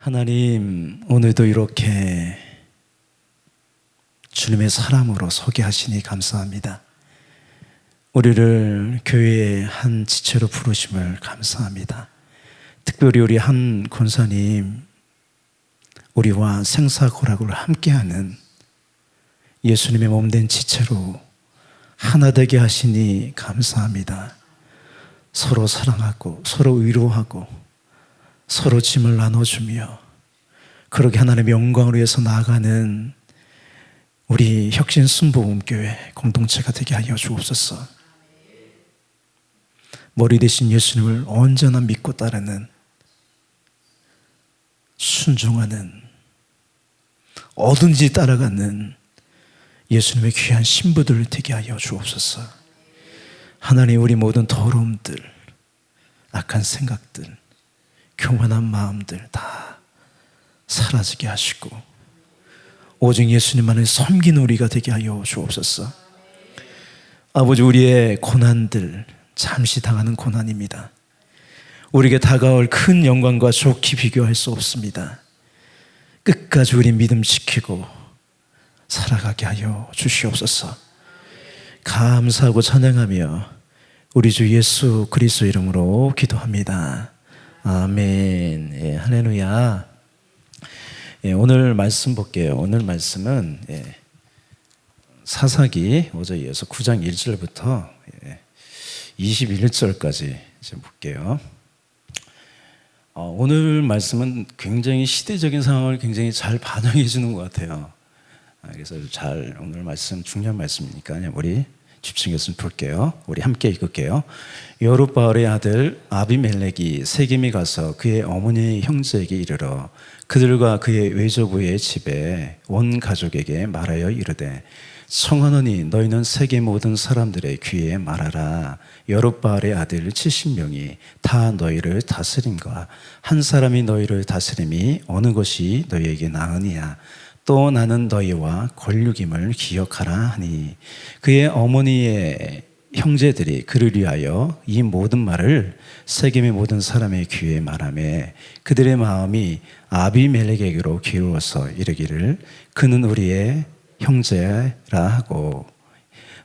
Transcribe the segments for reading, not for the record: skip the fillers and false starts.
하나님, 오늘도 이렇게 주님의 사람으로 소개하시니 감사합니다. 우리를 교회의 한 지체로 부르심을 감사합니다. 특별히 우리 한 권사님, 우리와 생사고락을 함께하는 예수님의 몸된 지체로 하나 되게 하시니 감사합니다. 서로 사랑하고 서로 위로하고 서로 짐을 나눠주며 그렇게 하나님의 영광을 위해서 나아가는 우리 혁신 순복음교회 공동체가 되게 하여 주옵소서. 머리 대신 예수님을 언제나 믿고 따르는, 순종하는, 어든지 따라가는 예수님의 귀한 신부들 되게 하여 주옵소서. 하나님, 우리 모든 더러움들, 악한 생각들, 교만한 마음들 다 사라지게 하시고 오직 예수님만을 섬기는 우리가 되게 하여 주옵소서. 아버지, 우리의 고난들 잠시 당하는 고난입니다. 우리에게 다가올 큰 영광과 좋게 비교할 수 없습니다. 끝까지 우리 믿음 지키고 살아가게 하여 주시옵소서. 감사하고 찬양하며 우리 주 예수 그리스도 이름으로 기도합니다. 아멘. 예, 할렐루야. 예, 오늘 말씀 볼게요. 오늘 말씀은 사사기 5절 이어서 9장 1절부터 21절까지 볼게요. 오늘 말씀은 굉장히 시대적인 상황을 굉장히 잘 반영해 주는 것 같아요. 그래서 잘 오늘 말씀 중요한 말씀이니까 우리 집중해서 볼게요. 우리 함께 읽을게요. 여룻바알의 아들 아비멜렉이 세겜에 가서 그의 어머니의 형제에게 이르러 그들과 그의 외조부의 집에 온 가족에게 말하여 이르되 청하노니 너희는 세겜 모든 사람들의 귀에 말하라. 여룻바알의 아들 70명이 다 너희를 다스림과 한 사람이 너희를 다스림이 어느 것이 너희에게 나으니야. 또 나는 너희와 권륙임을 기억하라 하니 그의 어머니의 형제들이 그를 위하여 이 모든 말을 세겜의 모든 사람의 귀에 말하며 그들의 마음이 아비멜렉에게로 기울어서 이르기를 그는 우리의 형제라 하고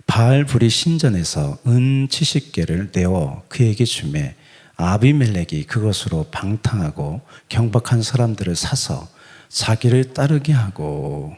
바알불이 신전에서 은 70개를 내어 그에게 주매 아비멜렉이 그것으로 방탕하고 경박한 사람들을 사서 자기를 따르게 하고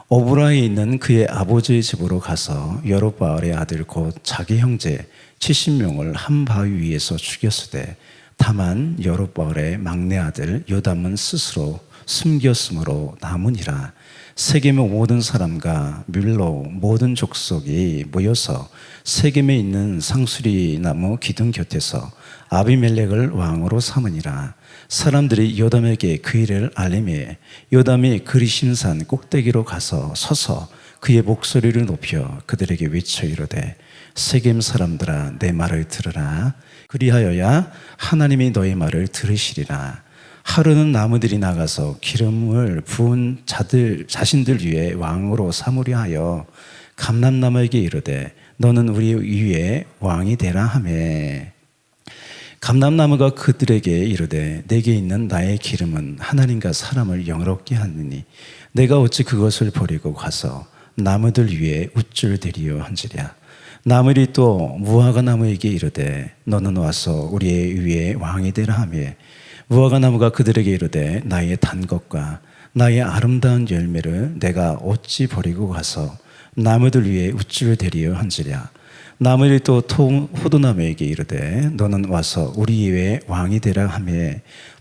오브라에 있는 그의 아버지의 집으로 가서 여룻바알의 아들 곧 자기 형제 70명을 한 바위 위에서 죽였으되 다만 여룻바알의 막내 아들 요담은 스스로 숨겼으므로 남으니라. 세겜의 모든 사람과 밀로 모든 족속이 모여서 세겜에 있는 상수리 나무 기둥 곁에서 아비멜렉을 왕으로 삼으니라. 사람들이 요담에게 그 일을 알리매 요담이 그리심산 꼭대기로 가서 서서 그의 목소리를 높여 그들에게 외쳐 이르되 세겜 사람들아 내 말을 들으라. 그리하여야 하나님이 너희 말을 들으시리라. 하루는 나무들이 나가서 기름을 부은 자신들 위에 왕으로 삼으려 하여 감람나무에게 이르되 너는 우리 위에 왕이 되라 하매 감람나무가 그들에게 이르되 내게 있는 나의 기름은 하나님과 사람을 영롭게 하느니 내가 어찌 그것을 버리고 가서 나무들 위에 웃줄 대리요 한지랴. 나무들이 또 무화과 나무에게 이르되 너는 와서 우리의 위에 왕이 되라 하며 무화과 나무가 그들에게 이르되 나의 단 것과 나의 아름다운 열매를 내가 어찌 버리고 가서 나무들 위에 웃줄 대리요 한지랴. 나무들이 또 포도나무에게 이르되 너는 와서 우리 위에 왕이 되라 하며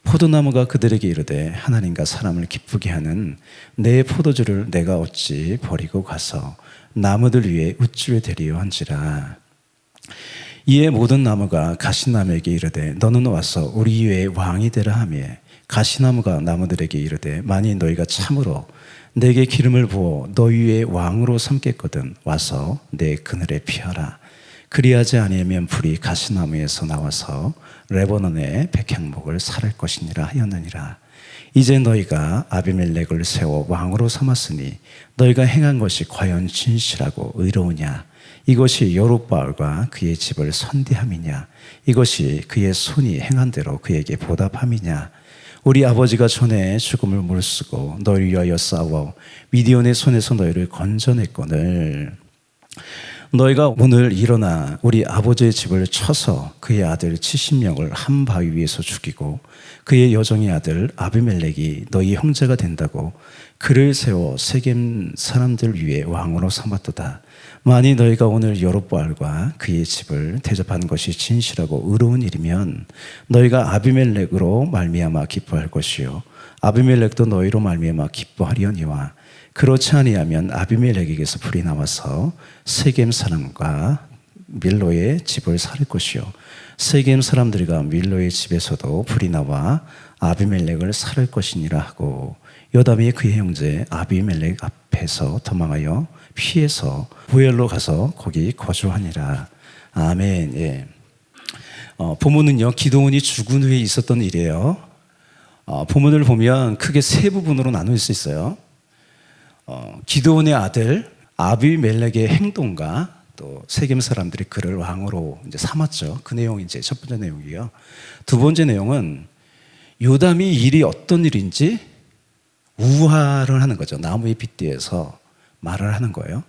포도나무가 그들에게 이르되 하나님과 사람을 기쁘게 하는 내 포도주를 내가 어찌 버리고 가서 나무들 위에 웃줄 대리요 한지라. 이에 모든 나무가 가시나무에게 이르되 너는 와서 우리 위에 왕이 되라 하며 가시나무가 나무들에게 이르되 만일 너희가 참으로 내게 기름을 부어 너희 위에 왕으로 삼겠거든 와서 내 그늘에 피하라. 그리하지 아니하면 불이 가시나무에서 나와서 레바논의 백향목을 살할 것이니라 하였느니라. 이제 너희가 아비멜렉을 세워 왕으로 삼았으니 너희가 행한 것이 과연 진실하고 의로우냐? 이것이 여룻바알과 그의 집을 선대함이냐? 이것이 그의 손이 행한 대로 그에게 보답함이냐? 우리 아버지가 전에 죽음을 무릅쓰고 너희를 위하여 싸워 미디온의 손에서 너희를 건져냈거늘 너희가 오늘 일어나 우리 아버지의 집을 쳐서 그의 아들 70명을 한 바위 위에서 죽이고 그의 여종의 아들 아비멜렉이 너희 형제가 된다고 그를 세워 세겜 사람들 위에 왕으로 삼았도다. 만일 너희가 오늘 여롯보알과 그의 집을 대접하는 것이 진실하고 의로운 일이면 너희가 아비멜렉으로 말미암아 기뻐할 것이요 아비멜렉도 너희로 말미암아 기뻐하려니와 그렇지 아니하면 아비멜렉에게서 불이 나와서 세겜 사람과 밀로의 집을 살릴 것이요 세겜 사람들과 밀로의 집에서도 불이 나와 아비멜렉을 살릴 것이니라 하고 요담이 그의 형제 아비멜렉 앞에서 도망하여 피해서 보엘로 가서 거기 거주하니라. 아멘. 예. 본문은요 기드온이 죽은 후에 있었던 일이에요. 본문을 보면 크게 세 부분으로 나눌 수 있어요. 기드온의 아들 아비멜렉의 행동과 또 세겜 사람들이 그를 왕으로 이제 삼았죠. 그 내용이 이제 첫 번째 내용이고요. 두 번째 내용은 요담이 일이 어떤 일인지 우화를 하는 거죠. 나무에 빗대어서 말을 하는 거예요.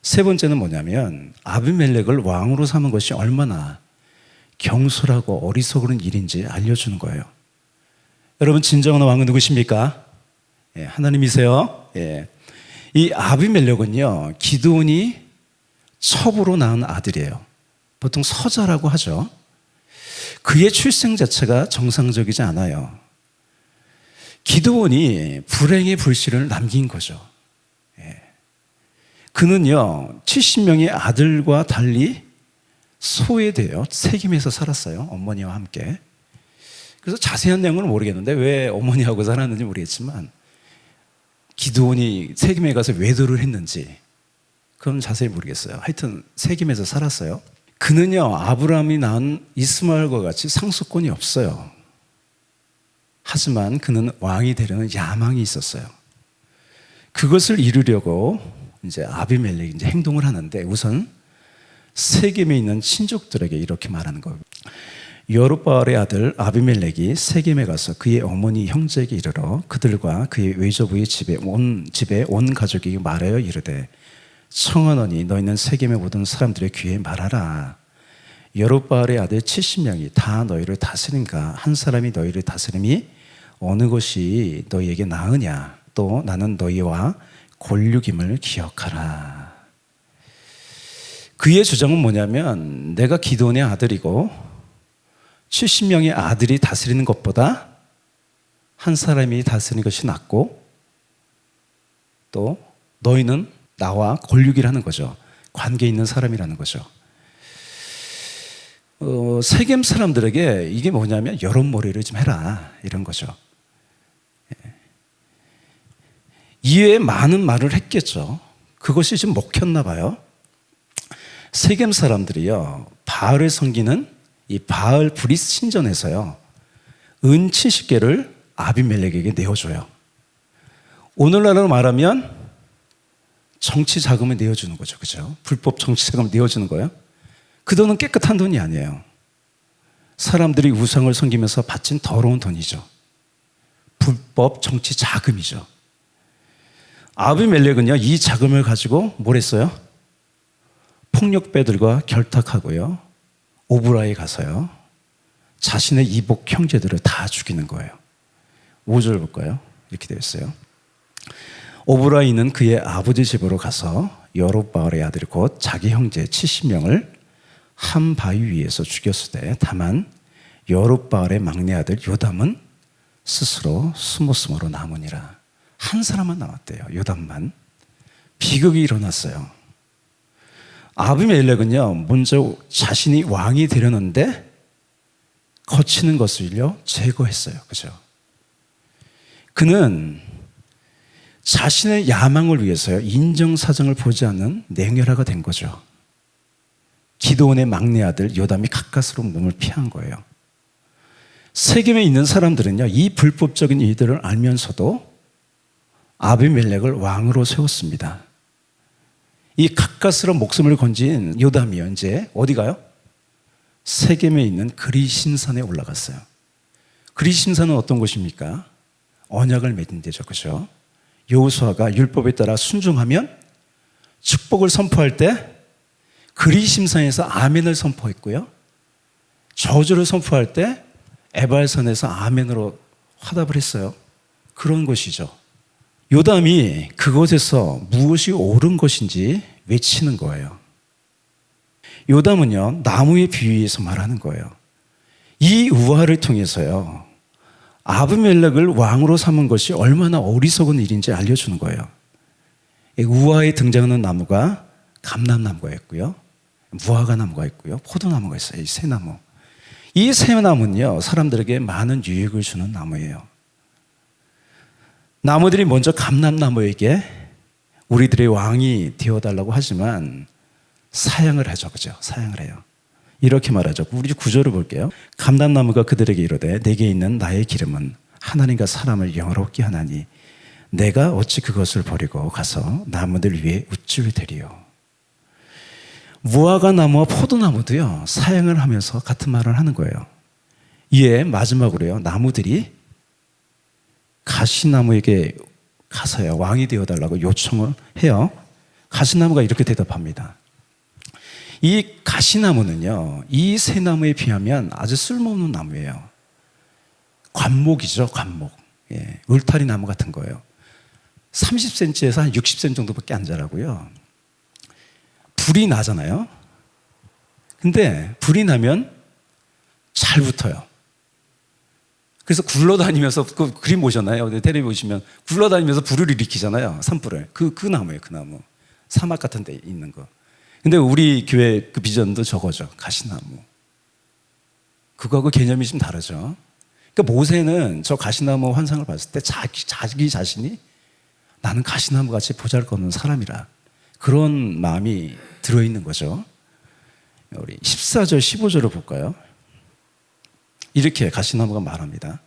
세 번째는 뭐냐면 아비멜렉을 왕으로 삼은 것이 얼마나 경솔하고 어리석은 일인지 알려주는 거예요. 여러분 진정한 왕은 누구십니까? 예, 하나님이세요. 예. 이 아비멜렉은요 기드온이 첩으로 낳은 아들이에요. 보통 서자라고 하죠. 그의 출생 자체가 정상적이지 않아요. 기드온이 불행의 불씨를 남긴 거죠. 예. 그는요 70명의 아들과 달리 소외되어 세겜에서 살았어요. 어머니와 함께. 그래서 자세한 내용은 모르겠는데 왜 어머니하고 살았는지 모르겠지만 기드온이 세겜에 가서 외도를 했는지 그건 자세히 모르겠어요. 하여튼 세겜에서 살았어요. 그는요 아브라함이 낳은 이스마엘과 같이 상속권이 없어요. 하지만 그는 왕이 되려는 야망이 있었어요. 그것을 이루려고 이제 아비멜렉이 이제 행동을 하는데 우선 세겜에 있는 친족들에게 이렇게 말하는 거예요. 여롯바알의 아들 아비멜렉이 세겜에 가서 그의 어머니 형제에게 이르러 그들과 그의 외조부의 집에 온 가족에게 말하여 이르되 청하노니 너희는 세겜의 모든 사람들의 귀에 말하라. 여롯바알의 아들 70명이 다 너희를 다스린가 한 사람이 너희를 다스림이 어느 것이 너희에게 나으냐 또 나는 너희와 골육임을 기억하라. 그의 주장은 뭐냐면 내가 기드온의 아들이고 70명의 아들이 다스리는 것보다 한 사람이 다스리는 것이 낫고 또 너희는 나와 골육이라는 거죠. 관계 있는 사람이라는 거죠. 세겜 사람들에게 이게 뭐냐면 여론몰이를 좀 해라 이런 거죠. 이외에 많은 말을 했겠죠. 그것이 좀 먹혔나 봐요. 세겜 사람들이요 바알을 섬기는 이 바알 브리스 신전에서요 은 70개를 아비멜렉에게 내어줘요. 오늘날로 말하면 정치 자금을 내어주는 거죠. 그죠? 불법 정치 자금을 내어주는 거예요. 그 돈은 깨끗한 돈이 아니에요. 사람들이 우상을 섬기면서 바친 더러운 돈이죠. 불법 정치 자금이죠. 아비멜렉은요 이 자금을 가지고 뭘 했어요? 폭력배들과 결탁하고요 오브라에 가서요 자신의 이복 형제들을 다 죽이는 거예요. 5절 볼까요? 이렇게 되어 있어요. 오브라에 있는 그의 아버지 집으로 가서 여롯바알의 아들 곧 자기 형제 70명을 한 바위 위에서 죽였으되 다만 여롯바알의 막내 아들 요담은 스스로 숨었으므로 남으니라. 한 사람만 남았대요. 요담만. 비극이 일어났어요. 아비멜렉은요 먼저 자신이 왕이 되려는데 거치는 것을요 제거했어요. 그죠? 그는 자신의 야망을 위해서요 인정사정을 보지 않는 냉혈화가 된 거죠. 기드온의 막내 아들 요담이 가까스로 몸을 피한 거예요. 세겜에 있는 사람들은요 이 불법적인 일들을 알면서도 아비멜렉을 왕으로 세웠습니다. 이 가까스로 목숨을 건진 요담이요 이제 어디 가요? 세겜에 있는 그리신산에 올라갔어요. 그리심산은 어떤 곳입니까? 언약을 맺은 데죠, 그죠? 여호수아가 율법에 따라 순종하면 축복을 선포할 때 그리심산에서 아멘을 선포했고요. 저주를 선포할 때 에발산에서 아멘으로 화답을 했어요. 그런 것이죠. 요담이 그곳에서 무엇이 옳은 것인지 외치는 거예요. 요담은요, 나무의 비유에서 말하는 거예요. 이 우화를 통해서요, 아비멜렉을 왕으로 삼은 것이 얼마나 어리석은 일인지 알려주는 거예요. 이 우화에 등장하는 나무가 감람나무가 있고요, 무화과 나무가 있고요, 포도나무가 있어요. 이 세 나무. 이 세 나무는요, 사람들에게 많은 유익을 주는 나무예요. 나무들이 먼저 감람나무에게 우리들의 왕이 되어달라고 하지만 사양을 하죠, 그죠? 사양을 해요. 이렇게 말하죠. 우리 구절을 볼게요. 감람나무가 그들에게 이르되 내게 있는 나의 기름은 하나님과 사람을 영화롭게 하나니 내가 어찌 그것을 버리고 가서 나무들 위에 우쭐 대리요. 무화과 나무와 포도나무도요, 사양을 하면서 같은 말을 하는 거예요. 이에 마지막으로요, 나무들이 가시나무에게 가서요, 왕이 되어달라고 요청을 해요. 가시나무가 이렇게 대답합니다. 이 가시나무는요, 이 세 나무에 비하면 아주 쓸모없는 나무예요. 관목이죠, 관목. 예, 울타리 나무 같은 거예요. 30cm에서 한 60cm 정도밖에 안 자라고요. 불이 나잖아요. 근데 불이 나면 잘 붙어요. 그래서 굴러다니면서, 그 그림 보셨나요? 텔레비 보시면 굴러다니면서 불을 일으키잖아요. 산불을. 그 나무예요, 그 나무. 사막 같은 데 있는 거. 근데 우리 교회 그 비전도 저거죠. 가시나무. 그거하고 개념이 좀 다르죠. 그러니까 모세는 저 가시나무 환상을 봤을 때 자기 자신이 나는 가시나무 같이 보잘것없는 사람이라, 그런 마음이 들어있는 거죠. 우리 14절 15절을 볼까요? 이렇게 가시나무가 말합니다.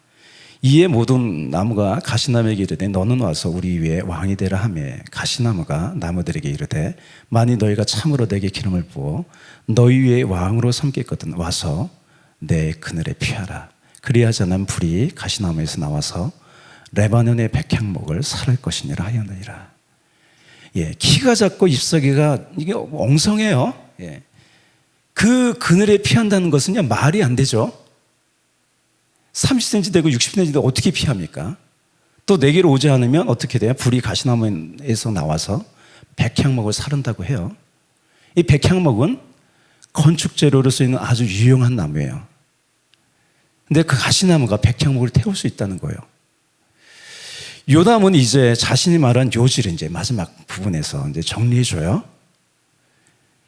이에 모든 나무가 가시나무에게 이르되 너는 와서 우리 위에 왕이 되라 하며 가시나무가 나무들에게 이르되 만일 너희가 참으로 내게 기름을 부어 너희 위에 왕으로 삼겠거든 와서 내 그늘에 피하라. 그리하지 않으면 불이 가시나무에서 나와서 레바논의 백향목을 살할 것이니라 하였느니라. 예, 키가 작고 잎사귀가 이게 엉성해요. 예. 그 그늘에 피한다는 것은요, 말이 안 되죠. 30cm 되고 60cm 되고 어떻게 피합니까? 또 내게로 오지 않으면 어떻게 돼요? 불이 가시나무에서 나와서 백향목을 사른다고 해요. 이 백향목은 건축 재료로 쓰이는 아주 유용한 나무예요. 근데 그 가시나무가 백향목을 태울 수 있다는 거예요. 요담은 이제 자신이 말한 요지를 이제 마지막 부분에서 이제 정리해줘요.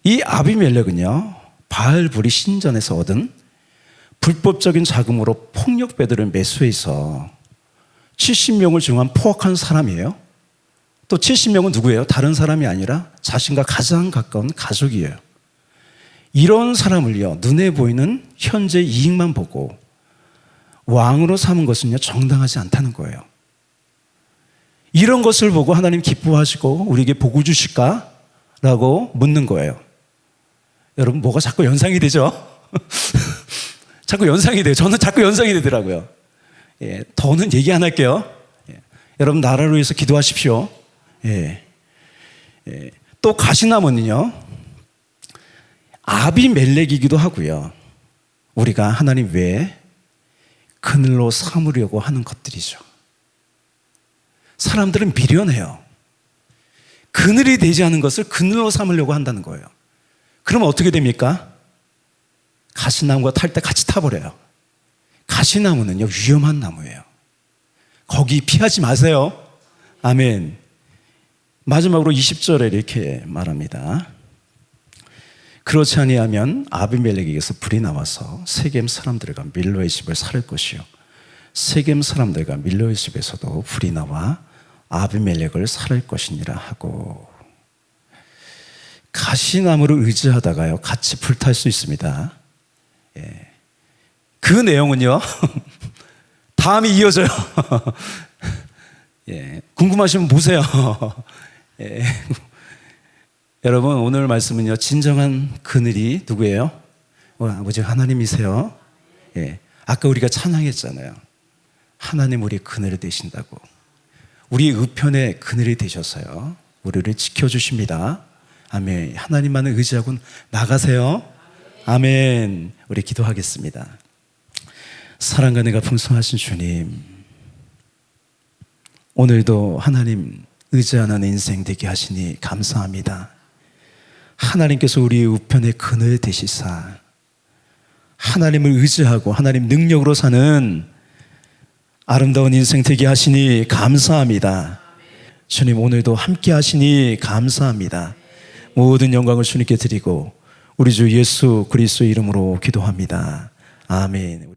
이 아비멜렉은요, 바알불이 신전에서 얻은 불법적인 자금으로 폭력배들을 매수해서 70명을 중한 포악한 사람이에요. 또 70명은 누구예요? 다른 사람이 아니라 자신과 가장 가까운 가족이에요. 이런 사람을요, 눈에 보이는 현재 이익만 보고 왕으로 삼은 것은요, 정당하지 않다는 거예요. 이런 것을 보고 하나님 기뻐하시고 우리에게 복을 주실까? 라고 묻는 거예요. 여러분, 뭐가 자꾸 연상이 되죠? 자꾸 연상이 돼요. 저는 자꾸 연상이 되더라고요. 예, 더는 얘기 안 할게요. 예, 여러분, 나라를 위해서 기도하십시오. 예, 예. 또 가시나무는요, 아비멜렉이기도 하고요, 우리가 하나님 외에 그늘로 삼으려고 하는 것들이죠. 사람들은 미련해요. 그늘이 되지 않은 것을 그늘로 삼으려고 한다는 거예요. 그러면 어떻게 됩니까? 가시나무가 탈 때 같이 타버려요. 가시나무는요, 위험한 나무예요. 거기 피하지 마세요. 아멘. 마지막으로 20절에 이렇게 말합니다. 그렇지 아니하면 아비멜렉에게서 불이 나와서 세겜 사람들과 밀로의 집을 살을 것이요 세겜 사람들과 밀로의 집에서도 불이 나와 아비멜렉을 살을 것이니라 하고. 가시나무를 의지하다가요, 같이 불탈 수 있습니다. 예. 그 내용은요, 다음이 이어져요. 예. 궁금하시면 보세요. 예. 여러분, 오늘 말씀은요, 진정한 그늘이 누구예요? 아버지 하나님이세요. 예. 아까 우리가 찬양했잖아요. 하나님 우리 그늘이 되신다고. 우리 우편의 그늘이 되셔서요 우리를 지켜주십니다. 아멘. 하나님만을 의지하고 나가세요. 아멘. 우리 기도하겠습니다. 사랑과 은혜가 풍성하신 주님, 오늘도 하나님 의지하는 인생 되게 하시니 감사합니다. 하나님께서 우리의 우편의 그늘 되시사 하나님을 의지하고 하나님 능력으로 사는 아름다운 인생 되게 하시니 감사합니다. 주님, 오늘도 함께 하시니 감사합니다. 모든 영광을 주님께 드리고 우리 주 예수 그리스도의 이름으로 기도합니다. 아멘.